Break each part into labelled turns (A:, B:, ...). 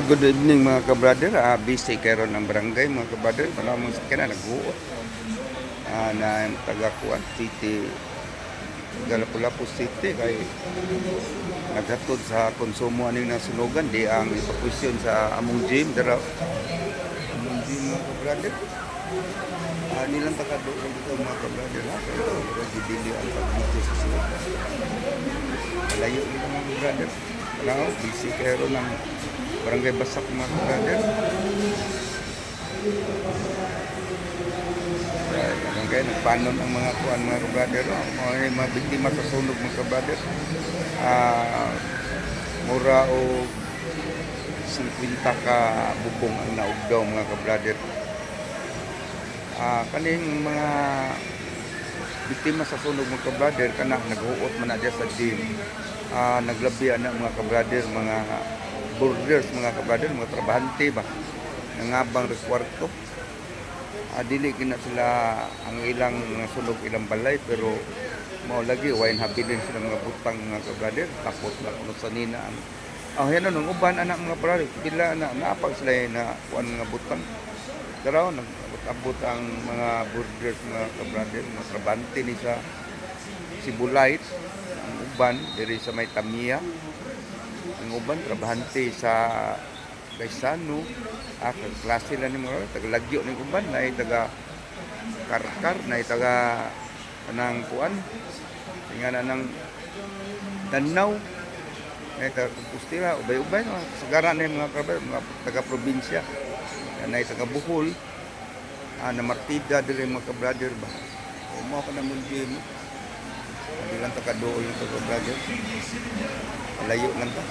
A: Good evening mga ka-brother. Busy kayo ng barangay mga ka-brother. Malamang sa kanya nag-uot. Na taga Kuan City, Lapu-Lapu City kay naghatod sa konsumo aning nasunugan di ang ipakwestiyon sa among gym dara. Among gym mga ka-brother. Nilang takadoon dito mga ka-brother ha. Pero dili ang pagdito sa sunugan. Malayo nila mga ka-brother. Malamang busy kayo ng barangay Basak mga ka-brother. Kaya nagpanon ang mga kuan mga ka-brother. Mga biktima sa sunog mga ka-brother. Mura o 50 ka bubong ang naugdaw mga ka-brother. Kaning mga biktima sa sunog mga ka-brother kana naghuot man na sa dim. Naglabi na mga ka-brother, mga borders mga ka-brother, mga trabahante ba nangabang rekwarto. Dili gina sila ang ilang sunog ilang balay pero mao lagi wain habilin sila mga butang mga ka-brother tapos na kuno sa nina ang yan nung uban anak mga brother pila na naapag sila na kuan mga butang daraw nag-abot ang mga borders mga ka-brother, mga trabahante ni sa Sibulait ang uban diri sa may Tamiya, ang uban trabahante sa Gaisano, klase lang ni mga taga-lagyo ni uban na taga Karkar na taga nang kuan tingana ng Danau na taga Compostela ubay-ubay no sagara na mga kabayan mga taga-probinsya na taga Bohol na Martida dili mga ka-brother ba mo ka na mulgim hindi lang taga-dool ng taga-brother layo lang ta.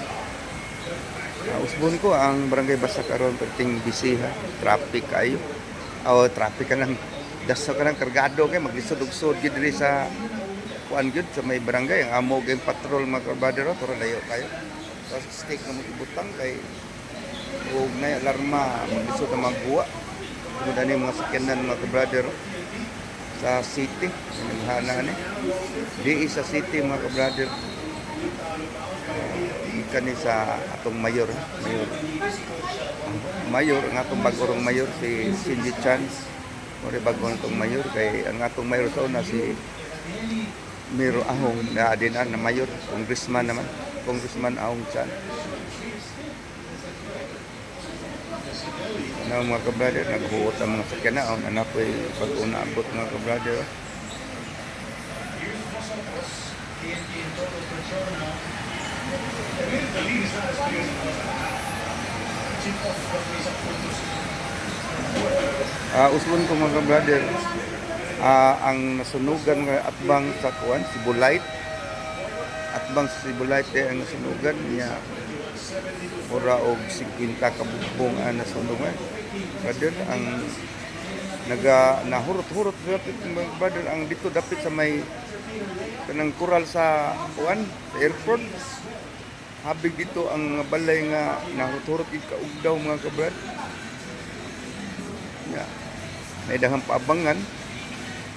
A: Usbon ko ang barangay Basak karon perting busy ha. Traffic kayo. Traffic ka lang. Daso ka lang kargado kay maglisod-ugsod gid diri sa kuan gyud sa may barangay ang amo gyud patrol mga kabadero toro layo kayo. So stick na mo ibutang kay ug na alarma maglisod na magbuwa. Tungod ani mga sakyanan mga kabadero sa city hana ni. Di sa city mga kabadero. Kani sa atong mayor ang atong bagong mayor si Cindy Chance ori bagong atong mayor kay ang atong mayor sa una si Miro Ahong na dinan na mayor congressman Ahong Chan na mga ka-brother naghuot ang mga sakyanan na napoy pag-una abot mga ka-brother. Usbon ko mga brother, ang nasunugan nga atbang sa kuan Sibulait ang nasunugan niya mura og 50 ka bubong ang nasunugan brother. Ang nahurot-hurot mga brother ang dito dapit sa may kanang kural sa kuan sa airport. Habig dito ang balay nga nahurot-hurot gid kaugdaw mga kabrad. Ya. May daghang paabangan.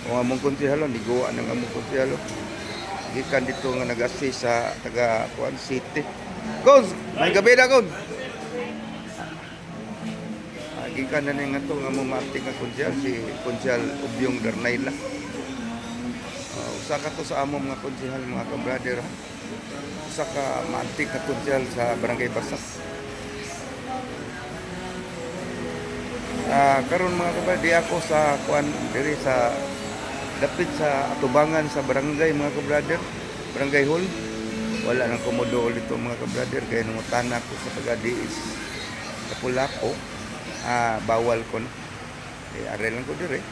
A: O among konsehalo niguwa nang among konsehalo. Gikan dito nga nag-assist sa taga Kuan City. Goz, may gabi na kon. Gikan na nga to nga mamati nga konsehal si Konsehal Ubyong Darnayla. Usa ka to sa among mga konsehal mga kabrader. Usa ka maantik na konsehal sa barangay Basak. Karon mga kabrader di ako sa kuan diri sa dapit sa atubangan sa barangay mga kabrader, barangay hall. Wala nang komodo dito mga kabrader kay nangutana ko sa taga-DIS Lapu-Lapu. Bawal ko na. Are lang ko diri.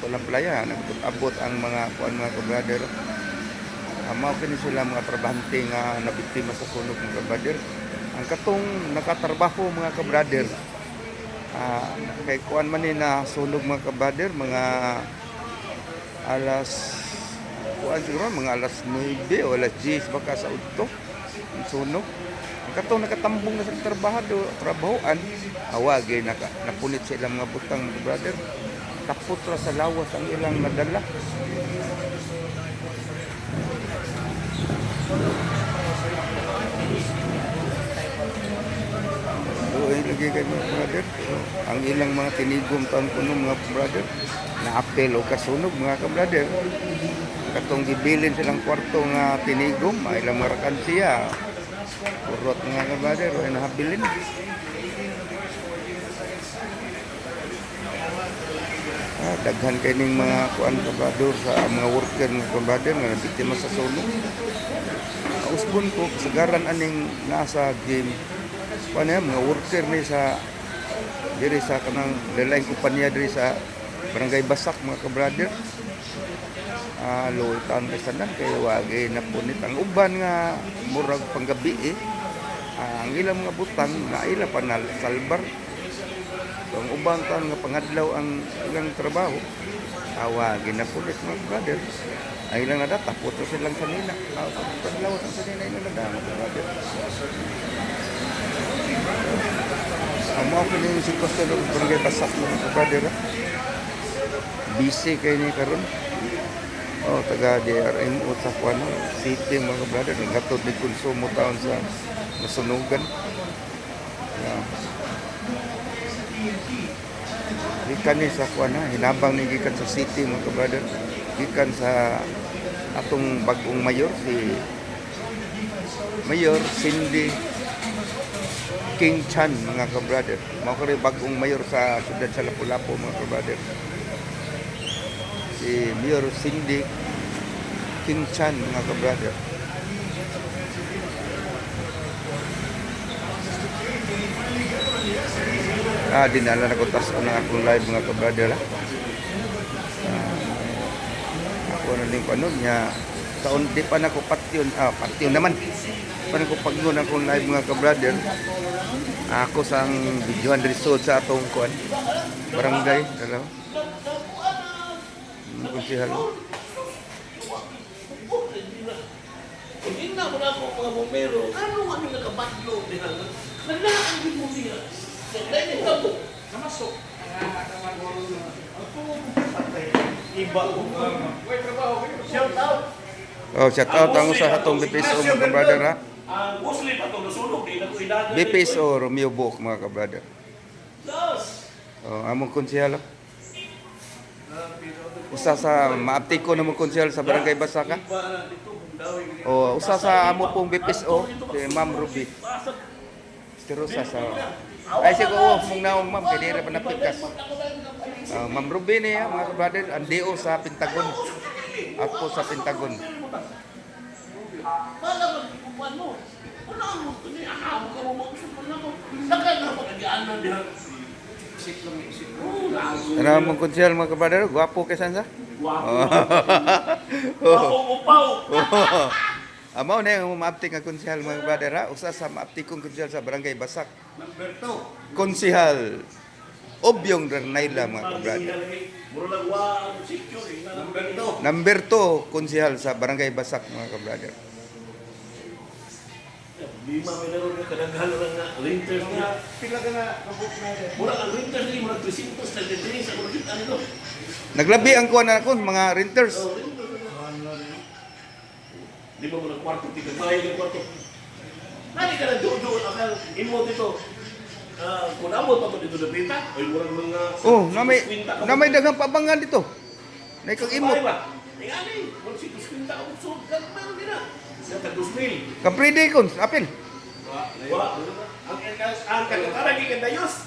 A: Ato lang playa nagabot ang mga kuan mga kabrader. Mao kini sila mga trabahante nga nabiktima sa sunog mga kabrader. Ang katong nakatrabaho mga kabrader kay kuan man ni na sunog mga kabrader mga alas kuan siguro mga alas 9 o alas 10 baka sa udto ang sunog. Ang katong nakatambong na sa trabahoan awagi napunit sa ilang mga butang mga kabrader. Tapot ra sa lawas ang ilang nadala. lagi kay mga brother. So, ang ilang mga tinigom taon kuno mga brother na apel o kasunog mga ka-brother. Katong gibilin silang kwarto nga tinigom, ay ilang mga rakansiya. Kurot mga ka-brother, ay nahabilin. Daghan kay ning mga kuan ka-brother sa mga worker mga ka-brother nga biktima sa sunog. Usbon ko kasagaran aning nasa game paano yan, mga worker ni sa diri sa kanang lain kumpanya diri sa Barangay Basak mga ka-brother. Lutan kasanan kay wagi na punit ang uban nga murag panggabi ang ilang mga butang na ila pa na salbar. So, ang ubang taon nga pangadlaw ang ilang trabaho wagi na punit mga brother. Ang ilang nadata puto silang kanina pangadlaw ang kanina ilang nadama mga brother. Ang mga piling sitwasyon ng Barangay Basak mga brother. Busy kayo niya karon. Taga DRMO sa Kuano City mga brother. Naghatod ni konsumo taon sa nasunugan. Gikan ni sa Kuana, hinabang ni gikan sa city mga brother. Gikan sa atong bagong mayor si Mayor Cindy King Chan mga ka-brother. Mao kay bagong mayor sa siyudad sa Lapu-Lapu mga ka-brother. Si Mayor Cindy King Chan mga ka-brother. Dinala na ko tas ang akong live mga ka-brother. Ako na din panon niya taon di pa na ko patyon naman pa na ko pagnon akong live mga ka-brother. Ako sang videohan result sa atong kuan barangay dalaw. Konsehal.
B: Hindi na mo na ako mga bombero. Ano kami nakabadlo diha? Naglaan din mo diha. Dahil ito po. Namasok. Iba ko. Shout out.
A: Shout out ang usa atong BPSO mga ka-brother ha.
B: Ang Muslim atong nasunog di na ko idagan.
A: BPSO Romeo Book mga ka-brother. Among konsehal. Usa sa maaptiko na mong konsehal sa Barangay Basaka. Usa sa amo pong BPSO si Ma'am Ruby. Stirosa sa ay siguro mong naong ma'am kay dira pa napikas. Ma'am Ruby niya mga ka-brother ang DO sa Pentagon. Ako sa Pentagon. Ano mong konsehal mga ka-brother? Gwapo kay Sansa?
B: Gwapo upaw.
A: Amaw na yung maaptik nga konsehal mga brother ha. Usa sa maaptikong konsehal sa Barangay Basak. Konsehal Obyong Darnayla mga brother. Number 2 konsehal sa Barangay Basak mga brother.
B: Lima may naroon na kadaghan nga renters niya.
C: Pila ka na kabuk na rin.
B: Mura ang renters niya, mura 300 na dito sa mga kita nito.
A: Naglabi ang kuha na ako mga renters.
B: Di ba mo ng kwarto, tika bahay ng kwarto. Nani ka na doon akal, imo dito. Kung amot ako dito na pita, ay murang mga...
A: namay daghang pabangan dito. Na ikang imot.
B: Tingani, kung si Tuskwinta ako suot, meron din na. Sa tag-2,000.
A: Kapride kon, apil.
B: Ang kagatarang ikandayos.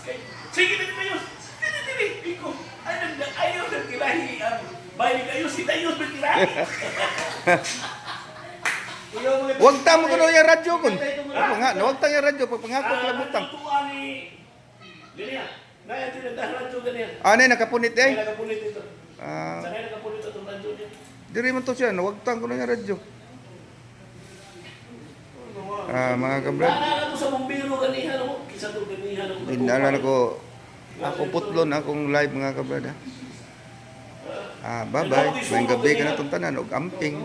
B: Sige na Dayos. Dili, iko. Ayaw ng tilahi. Bayan kayo, si Dayos ng tilahi.
A: Huwag tamo ko yung radyo kon. Ako nga, huwag tang yung radyo. Pagpangako lang butang.
B: Ganyan. Naya tinadahan radyo ganyan.
A: Ano nakapunit eh?
B: Nakapunit ito. Sanay nakapunit itong radyo niya.
A: Diri man to siya, huwag tang ko yung radyo. Mga kabrad.
B: Naalala ko sa bombero ganihan ako. Kisa to ganihan ako.
A: Dinala ko. Ako putlon akong live mga kabrad. Bye-bye. May gabi ka na itong tanan. Huwag amping.